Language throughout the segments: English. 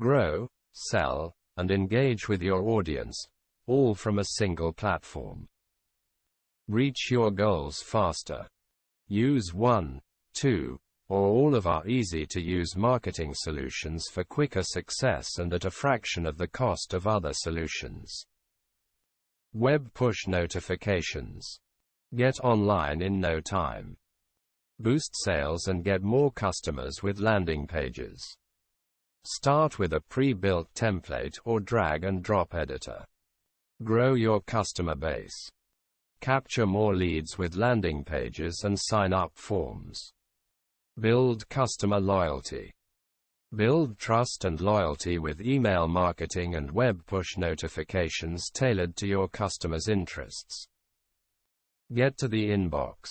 Grow, sell, and engage with your audience, all from a single platform. Reach your goals faster. Use one, two, or all of our easy-to-use marketing solutions for quicker success and at a fraction of the cost of other solutions. Web push notifications. Get online in no time. Boost sales and get more customers with landing pages. Start with a pre-built template or drag-and-drop editor. Grow your customer base. Capture more leads with landing pages and sign-up forms. Build customer loyalty. Build trust and loyalty with email marketing and web push notifications tailored to your customers' interests. Get to the inbox.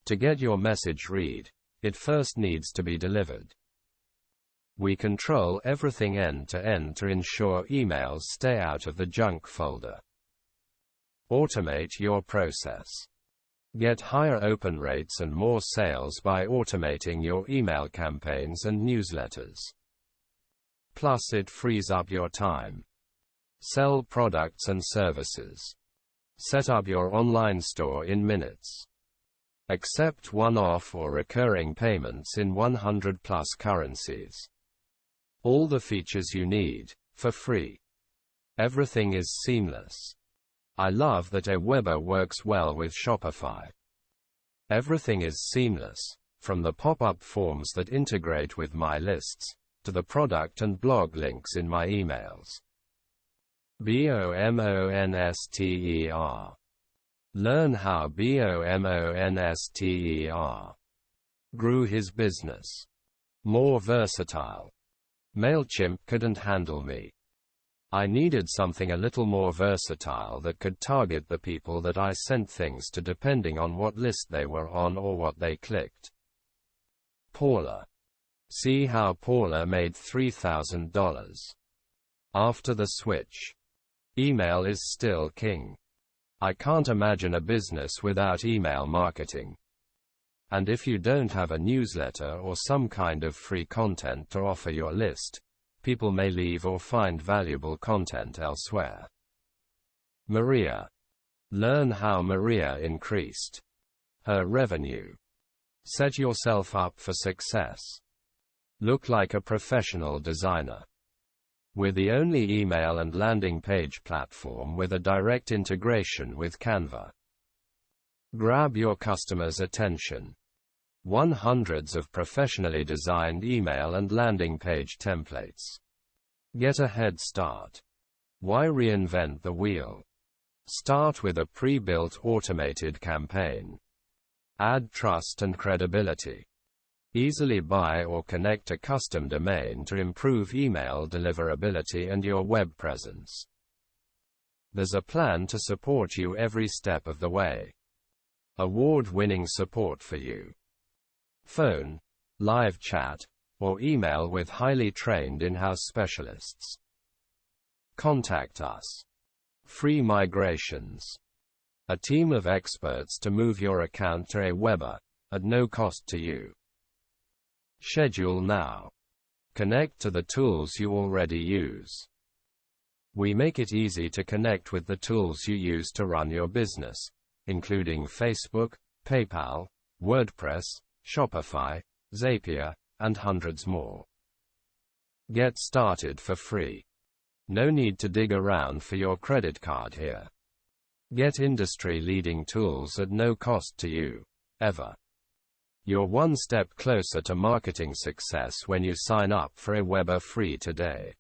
To get your message read, it first needs to be delivered. We control everything end-to-end to ensure emails stay out of the junk folder. Automate your process. Get higher open rates and more sales by automating your email campaigns and newsletters. Plus, it frees up your time. Sell products and services. Set up your online store in minutes. Accept one-off or recurring payments in 100+ currencies. All the features you need, for free. Everything is seamless. I love that Aweber works well with Shopify. Everything is seamless, from the pop-up forms that integrate with my lists, to the product and blog links in my emails. BOMONSTER. Learn how BOMONSTER grew his business. More versatile. MailChimp couldn't handle me. I needed something a little more versatile that could target the people that I sent things to depending on what list they were on or what they clicked. Paula. See how Paula made $3,000. After the switch. Email is still king. I can't imagine a business without email marketing. And if you don't have a newsletter or some kind of free content to offer your list, people may leave or find valuable content elsewhere. Maria. Learn how Maria increased her revenue. Set yourself up for success. Look like a professional designer. We're the only email and landing page platform with a direct integration with Canva. Grab your customers' attention. Hundreds of professionally designed email and landing page templates. Get a head start. Why reinvent the wheel? Start with a pre-built automated campaign. Add trust and credibility. Easily buy or connect a custom domain to improve email deliverability and your web presence. There's a plan to support you every step of the way. Award-winning support for you. Phone, live chat, or email with highly trained in-house specialists. Contact us. Free migrations. A team of experts to move your account to Aweber, at no cost to you. Schedule now. Connect to the tools you already use. We make it easy to connect with the tools you use to run your business, including Facebook, PayPal, WordPress, Shopify, Zapier, and hundreds more. Get started for free. No need to dig around for your credit card here. Get industry-leading tools at no cost to you, ever. You're one step closer to marketing success when you sign up for Aweber free today.